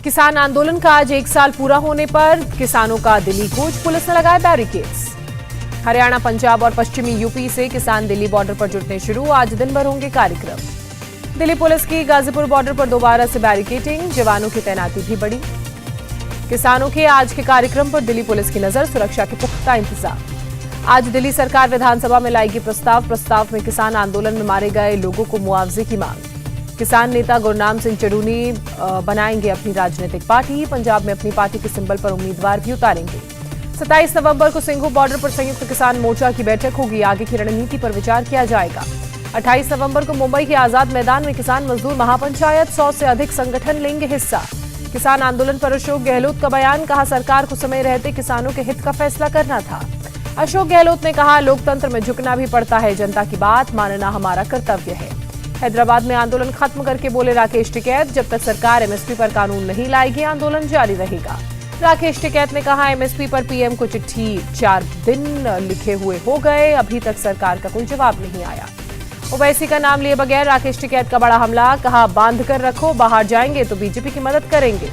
किसान आंदोलन का आज 1 साल पूरा होने पर किसानों का दिल्ली कूच, पुलिस ने लगाए बैरिकेड्स। हरियाणा, पंजाब और पश्चिमी यूपी से किसान दिल्ली बॉर्डर पर जुटने शुरू, आज दिन भर होंगे कार्यक्रम। दिल्ली पुलिस की गाजीपुर बॉर्डर पर दोबारा से बैरिकेडिंग, जवानों की तैनाती भी बढ़ी। किसानों के आज के कार्यक्रम पर दिल्ली पुलिस की नजर, सुरक्षा के पुख्ता इंतजाम। आज दिल्ली सरकार विधानसभा में लाएगी प्रस्ताव में किसान आंदोलन में मारे गए लोगों को मुआवजे की मांग। किसान नेता गुरनाम सिंह चड़ूनी बनाएंगे अपनी राजनीतिक पार्टी, पंजाब में अपनी पार्टी के सिंबल पर उम्मीदवार भी उतारेंगे। 27 नवंबर को सिंघू बॉर्डर पर संयुक्त किसान मोर्चा की बैठक होगी, आगे की रणनीति पर विचार किया जाएगा। 28 नवंबर को मुंबई के आजाद मैदान में किसान मजदूर महापंचायत, 100 से अधिक संगठन लेंगे हिस्सा। किसान आंदोलन पर अशोक गहलोत का बयान, कहा सरकार को समय रहते किसानों के हित का फैसला करना था। अशोक गहलोत ने कहा लोकतंत्र में झुकना भी पड़ता है, जनता की बात मानना हमारा कर्तव्य है। हैदराबाद में आंदोलन खत्म करके बोले राकेश टिकैत, जब तक सरकार एमएसपी पर कानून नहीं लाएगी आंदोलन जारी रहेगा। राकेश टिकैत ने कहा एमएसपी पर पीएम को चिट्ठी 4 दिन लिखे हुए हो गए, अभी तक सरकार का कोई जवाब नहीं आया। ओवैसी का नाम लिए बगैर राकेश टिकैत का बड़ा हमला, कहा बांध कर रखो, बाहर जाएंगे तो बीजेपी की मदद करेंगे।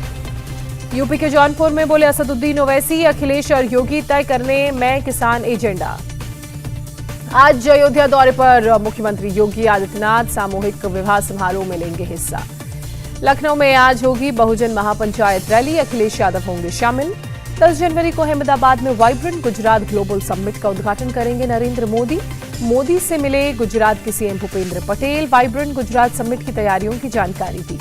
यूपी के जौनपुर में बोले असदुद्दीन ओवैसी, अखिलेश और योगी तय करने मैं किसान एजेंडा। आज अयोध्या दौरे पर मुख्यमंत्री योगी आदित्यनाथ सामूहिक विवाह समारोह में लेंगे हिस्सा। लखनऊ में आज होगी बहुजन महापंचायत रैली, अखिलेश यादव होंगे शामिल। 10 जनवरी को अहमदाबाद में वाइब्रेंट गुजरात ग्लोबल समिट का उद्घाटन करेंगे नरेंद्र मोदी। मोदी से मिले गुजरात के CM Bhupendra Patel, vibrant Gujarat summit की तैयारियों की जानकारी दी।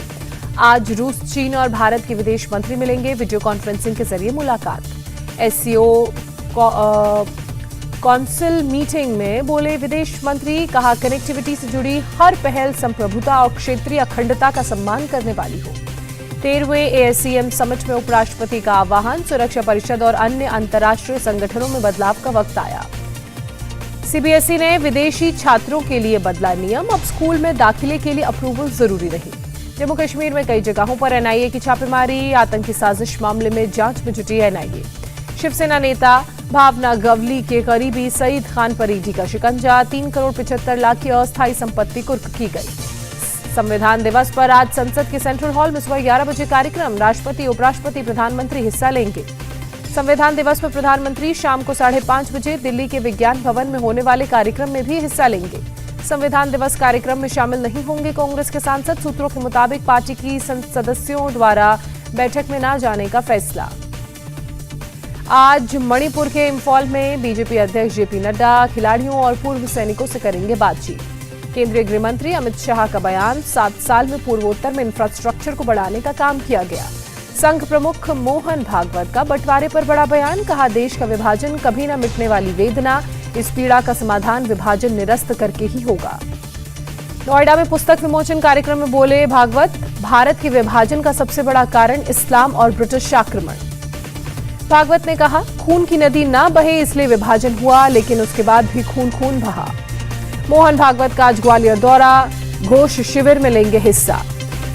आज रूस, चीन और भारत के विदेश मंत्री मिलेंगे, वीडियो कॉन्फ्रेंसिंग के जरिए मुलाकात। एससीओ कौंसिल मीटिंग में बोले विदेश मंत्री, कहा कनेक्टिविटी से जुड़ी हर पहल संप्रभुता और क्षेत्रीय अखंडता का सम्मान करने वाली हो। 13वें एएससीएम समिट में उपराष्ट्रपति का आह्वान, सुरक्षा परिषद और अन्य अंतर्राष्ट्रीय संगठनों में बदलाव का वक्त आया। सीबीएसई ने विदेशी छात्रों के लिए बदला नियम, अब स्कूल में दाखिले के लिए अप्रूवल जरूरी रही। जम्मू कश्मीर में कई जगहों पर एनआईए की छापेमारी, आतंकी साजिश मामले में जांच में जुटी एनआईए। शिवसेना नेता भावना गवली के करीबी सईद खान पर ईडी का शिकंजा, 3 करोड़ 75 लाख की अस्थायी संपत्ति कुर्क की गई। संविधान दिवस पर आज संसद के सेंट्रल हॉल में सुबह 11 बजे कार्यक्रम, राष्ट्रपति, उपराष्ट्रपति, प्रधानमंत्री हिस्सा लेंगे। संविधान दिवस पर प्रधानमंत्री शाम को 5:30 बजे दिल्ली के विज्ञान भवन में होने वाले कार्यक्रम में भी हिस्सा लेंगे। संविधान दिवस कार्यक्रम में शामिल नहीं होंगे कांग्रेस के सांसद, सूत्रों के मुताबिक पार्टी की सदस्यों द्वारा बैठक में न जाने का फैसला। आज मणिपुर के इंफॉल में बीजेपी अध्यक्ष जेपी नड्डा खिलाड़ियों और पूर्व सैनिकों से करेंगे बातचीत। केंद्रीय गृह मंत्री अमित शाह का बयान, 7 साल में पूर्वोत्तर में इंफ्रास्ट्रक्चर को बढ़ाने का काम किया गया। संघ प्रमुख मोहन भागवत का बंटवारे पर बड़ा बयान, कहा देश का विभाजन कभी न मिटने वाली वेदना, इस पीड़ा का समाधान विभाजन निरस्त करके ही होगा। नोएडा में पुस्तक विमोचन कार्यक्रम में बोले भागवत, भारत के विभाजन का सबसे बड़ा कारण इस्लाम और ब्रिटिश आक्रमण। भागवत ने कहा खून की नदी ना बहे इसलिए विभाजन हुआ, लेकिन उसके बाद भी खून खून बहा। मोहन भागवत का आज ग्वालियर दौरा, घोष शिविर में लेंगे हिस्सा।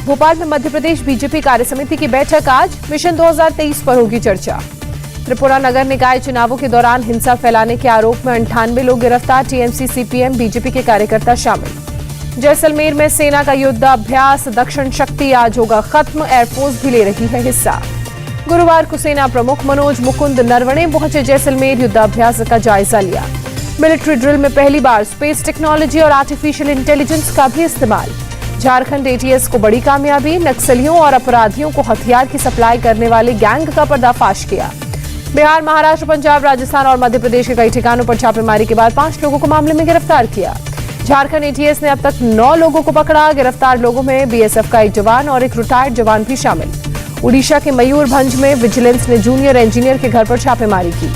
भोपाल में मध्य प्रदेश बीजेपी कार्यसमिति की बैठक आज, मिशन 2023 पर होगी चर्चा। त्रिपुरा नगर निकाय चुनावों के दौरान हिंसा फैलाने के आरोप में 98 लोग गिरफ्तार, टीएमसी, सीपीएम, बीजेपी के कार्यकर्ता शामिल। जैसलमेर में सेना का युद्धाभ्यास दक्षिण शक्ति आज होगा खत्म, एयरफोर्स भी ले रही है हिस्सा। गुरुवार को सेना प्रमुख मनोज मुकुंद नरवणे पहुंचे जैसलमेर, युद्धाभ्यास का जायजा लिया। मिलिट्री ड्रिल में पहली बार स्पेस टेक्नोलॉजी और आर्टिफिशियल इंटेलिजेंस का भी इस्तेमाल। झारखंड एटीएस को बड़ी कामयाबी, नक्सलियों और अपराधियों को हथियार की सप्लाई करने वाले गैंग का पर्दाफाश किया। बिहार, महाराष्ट्र, पंजाब, राजस्थान और मध्य प्रदेश के कई ठिकानों पर छापेमारी के बाद 5 लोगों को मामले में गिरफ्तार किया। झारखंड एटीएस ने अब तक 9 लोगों को पकड़ा, गिरफ्तार लोगों में बीएसएफ का एक जवान और एक रिटायर्ड जवान भी शामिल। उड़ीसा के मयूरभंज में विजिलेंस ने जूनियर इंजीनियर के घर पर छापेमारी की।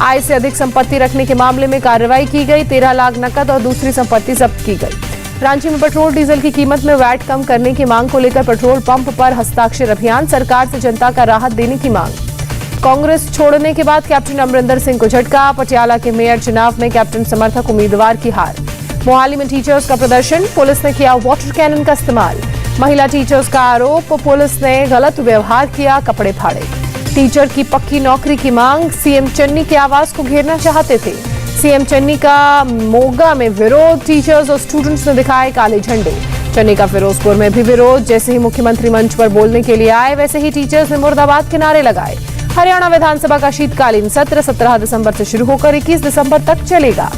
आय से अधिक संपत्ति रखने के मामले में कार्रवाई की गई, 13 लाख नकद और दूसरी संपत्ति जब्त की गई। रांची में पेट्रोल डीजल की कीमत में वैट कम करने की मांग को लेकर पेट्रोल पंप पर हस्ताक्षर अभियान, सरकार से जनता का राहत देने की मांग। कांग्रेस छोड़ने के बाद कैप्टन अमरिंदर सिंह को झटका, पटियाला के मेयर चुनाव में कैप्टन समर्थक उम्मीदवार की हार। मोहाली में टीचर्स का प्रदर्शन, पुलिस ने किया वाटर कैनन का इस्तेमाल। महिला टीचर्स का आरोप, पुलिस ने गलत व्यवहार किया, कपड़े फाड़े। टीचर की पक्की नौकरी की मांग, सीएम चन्नी के आवास को घेरना चाहते थे। सीएम चन्नी का मोगा में विरोध, टीचर्स और स्टूडेंट्स ने दिखाए काले झंडे। चन्नी का फिरोजपुर में भी विरोध। जैसे ही मुख्यमंत्री मंच पर बोलने के लिए आए, वैसे ही टीचर्स ने मुर्दाबाद के नारे लगाए। हरियाणा विधानसभा का शीतकालीन सत्र 17 दिसंबर से शुरू होकर 21 दिसंबर तक चलेगा।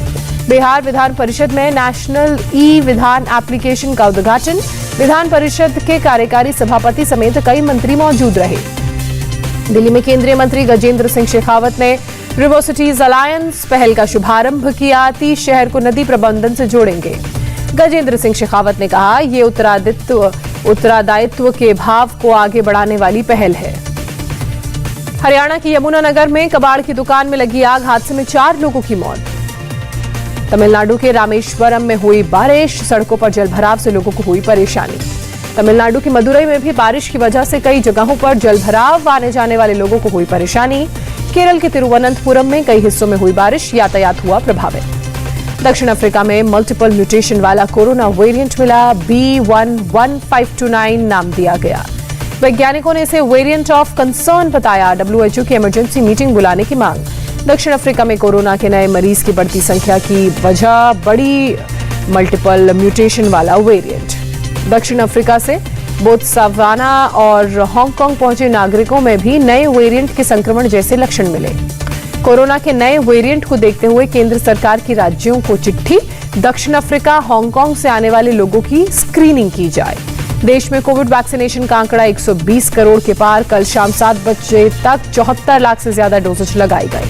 बिहार विधान परिषद में नेशनल ई विधान एप्लीकेशन का उद्घाटन। विधान परिषद के कार्यकारी सभापति समेत कई मंत्री मौजूद रहे। दिल्ली में केंद्रीय मंत्री गजेंद्र सिंह शेखावत ने रिवर सिटीज अलायंस पहल का शुभारंभ किया। 30 शहर को नदी प्रबंधन से जोड़ेंगे। गजेंद्र सिंह शेखावत ने कहा, ये उत्तरदायित्व के भाव को आगे बढ़ाने वाली पहल है। हरियाणा की यमुनानगर में कबाड़ की दुकान में लगी आग, हादसे में 4 लोगों की मौत। तमिलनाडु के रामेश्वरम में हुई बारिश, सड़कों पर जलभराव से लोगों को हुई परेशानी। तमिलनाडु की मदुरई में भी बारिश की वजह से कई जगहों पर जलभराव, आने जाने वाले लोगों को हुई परेशानी। केरल के तिरुवनंतपुरम में कई हिस्सों में हुई बारिश, यातायात हुआ प्रभावित। दक्षिण अफ्रीका में मल्टीपल म्यूटेशन वाला कोरोना वेरिएंट मिला, B11529 नाम दिया गया। वैज्ञानिकों ने इसे वेरिएंट ऑफ कंसर्न बताया। WHO की इमरजेंसी मीटिंग बुलाने की मांग। दक्षिण अफ्रीका में कोरोना के नए मरीज की बढ़ती संख्या की वजह बड़ी मल्टीपल म्यूटेशन वाला वेरिएंट। दक्षिण अफ्रीका से बोत्सवाना और हांगकांग पहुंचे नागरिकों में भी नए वेरिएंट के संक्रमण जैसे लक्षण मिले। कोरोना के नए वेरिएंट को देखते हुए केंद्र सरकार की राज्यों को चिट्ठी। दक्षिण अफ्रीका, हांगकांग से आने वाले लोगों की स्क्रीनिंग की जाए। देश में कोविड वैक्सीनेशन का आंकड़ा 120 करोड़ के पार। कल शाम 7 बजे तक 74 लाख से ज्यादा डोजेज लगाए गए।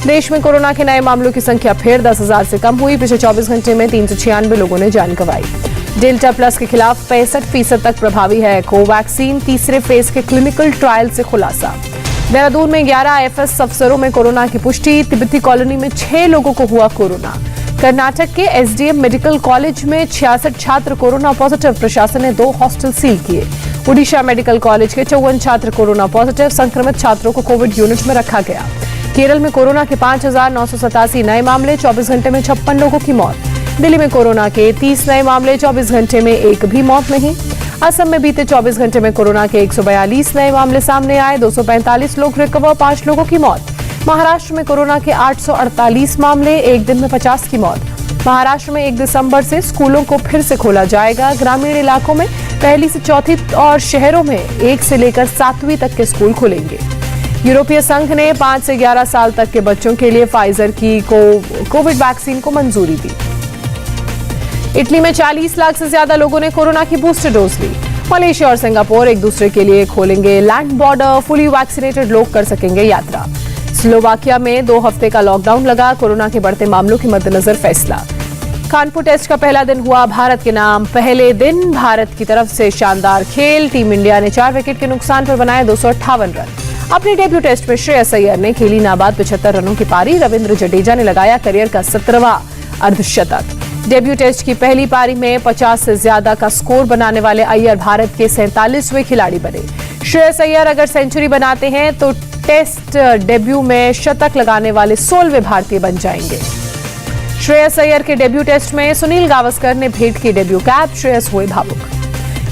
देश में कोरोना के नए मामलों की संख्या फिर 10,000 से कम हुई। पिछले 24 घंटे में 396 लोगों ने जान गंवाई। डेल्टा प्लस के खिलाफ 65% तक प्रभावी है कोवैक्सीन। तीसरे फेज के क्लिनिकल ट्रायल से खुलासा। देहरादून में 11 IFS अफसरों में कोरोना की पुष्टि। तिब्बती कॉलोनी में 6 लोगों को हुआ कोरोना। कर्नाटक के SDM मेडिकल कॉलेज में 66 छात्र कोरोना पॉजिटिव। प्रशासन ने 2 हॉस्टल सील किए। उड़ीसा मेडिकल कॉलेज के 54 छात्र कोरोना पॉजिटिव। संक्रमित छात्रों को कोविड यूनिट में रखा गया। केरल में कोरोना के 5,987 नए मामले, 24 घंटे में 56 लोगों की मौत। दिल्ली में कोरोना के 30 नए मामले, 24 घंटे में एक भी मौत नहीं। असम में बीते 24 घंटे में कोरोना के 142 नए मामले सामने आए, 245 लोग रिकवर, 5 लोगों की मौत। महाराष्ट्र में कोरोना के 848 मामले, एक दिन में 50 की मौत। महाराष्ट्र में 1 दिसंबर से स्कूलों को फिर से खोला जाएगा। ग्रामीण इलाकों में 1 से 4 और शहरों में 1 से लेकर 7वीं तक के स्कूल खुलेंगे। यूरोपीय संघ ने 5 से 11 साल तक के बच्चों के लिए फाइजर की कोविड वैक्सीन को मंजूरी दी। इटली में 40 लाख से ज्यादा लोगों ने कोरोना की बूस्टर डोज ली। मलेशिया और सिंगापुर एक दूसरे के लिए खोलेंगे लैंड बॉर्डर। फुली वैक्सीनेटेड लोग कर सकेंगे यात्रा। स्लोवाकिया में 2 हफ्ते का लॉकडाउन लगा। कोरोना के बढ़ते मामलों के मद्देनजर फैसला। कानपुर टेस्ट का पहला दिन हुआ भारत के नाम। पहले दिन भारत की तरफ से शानदार खेल। टीम इंडिया ने 4 विकेट के नुकसान पर बनाए 258 रन। अपने डेब्यू टेस्ट में श्रेयस अय्यर ने खेली नाबाद 75 रनों की पारी। रविंद्र जडेजा ने लगाया करियर का 17वां अर्धशतक। डेब्यू टेस्ट की पहली पारी में 50 से ज्यादा का स्कोर बनाने वाले अय्यर भारत के 47वें खिलाड़ी बने। श्रेयस अय्यर अगर सेंचुरी बनाते हैं तो टेस्ट डेब्यू में शतक लगाने वाले 16वें भारतीय बन जाएंगे। श्रेयस अय्यर के डेब्यू टेस्ट में सुनील गावस्कर ने भेंट की डेब्यू कैप। श्रेयस हुए भावुक।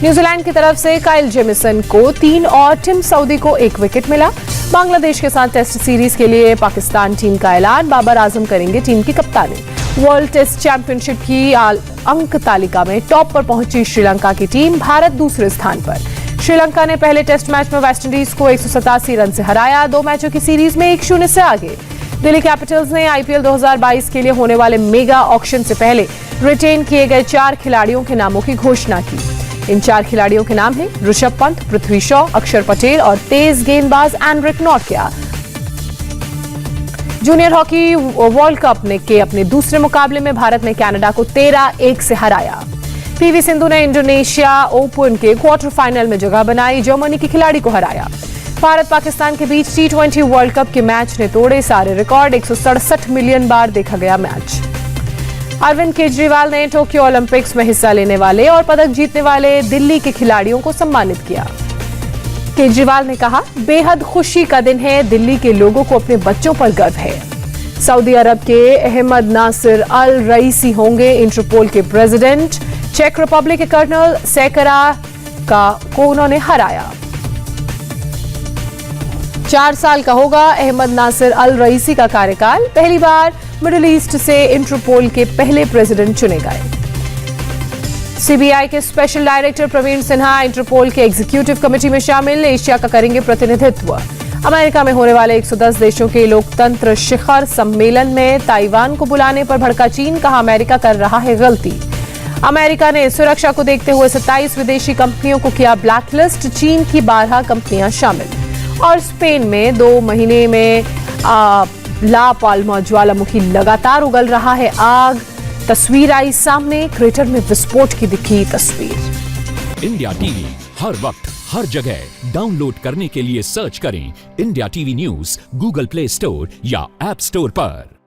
न्यूजीलैंड की तरफ से काइल जेमिसन को 3 और टिम साउदी को 1 विकेट मिला। बांग्लादेश के साथ टेस्ट सीरीज के लिए पाकिस्तान टीम का ऐलान। बाबर आजम करेंगे टीम की कप्तानी। वर्ल्ड टेस्ट चैंपियनशिप की अंक तालिका में टॉप पर पहुंची श्रीलंका की टीम। भारत दूसरे स्थान पर। श्रीलंका ने पहले टेस्ट मैच में वेस्टइंडीज को 187 रन से हराया। 2 मैचों की सीरीज में 1-0 से आगे। दिल्ली कैपिटल्स ने IPL 2022 के लिए होने वाले मेगा ऑक्शन से पहले रिटेन किए गए 4 खिलाड़ियों के नामों की घोषणा की। इन 4 खिलाड़ियों के नाम हैं ऋषभ पंत, पृथ्वी शॉ, अक्षर पटेल और तेज गेंदबाज Anrich नॉटिया। Junior hockey world cup के अपने दूसरे मुकाबले में भारत ने कनाडा को 13-1 से हराया। PV सिंधु ने इंडोनेशिया ओपन के क्वार्टर फाइनल में जगह बनाई। जर्मनी की खिलाड़ी को हराया। भारत पाकिस्तान के बीच T20 वर्ल्ड कप के मैच ने तोड़े सारे रिकॉर्ड। 167 मिलियन बार देखा गया मैच। अरविंद केजरीवाल ने टोक्यो ओलंपिक्स में हिस्सा लेने वाले और पदक जीतने वाले दिल्ली के खिलाड़ियों को सम्मानित किया। केजरीवाल ने कहा, बेहद खुशी का दिन है। दिल्ली के लोगों को अपने बच्चों पर गर्व है। सऊदी अरब के अहमद नासिर अल रईसी होंगे इंटरपोल के प्रेसिडेंट। चेक रिपब्लिक के कर्नल सेकरा को उन्होंने हराया। 4 साल का होगा अहमद नासिर अल रईसी का कार्यकाल। पहली बार मिडिल ईस्ट से इंटरपोल के पहले प्रेसिडेंट चुने गए। सीबीआई के special director Praveen Sinha Interpol के एग्जीक्यूटिव कमेटी में शामिल, एशिया का करेंगे प्रतिनिधित्व। अमेरिका में होने वाले 110 देशों के लोकतंत्र शिखर सम्मेलन में ताइवान को बुलाने पर भड़का चीन, कहा अमेरिका कर रहा है गलती। अमेरिका ने सुरक्षा को देखते हुए 27 विदेशी कंपनियों को किया ब्लैकलिस्ट, चीन की 12 कंपनियां शामिल। और स्पेन में 2 महीने में ला पाल्मा ज्वालामुखी लगातार उगल रहा है आग। तस्वीर आई सामने, क्रेटर में विस्फोट की दिखी तस्वीर। इंडिया टीवी हर वक्त हर जगह डाउनलोड करने के लिए सर्च करें India TV news Google play store या ऐप स्टोर पर।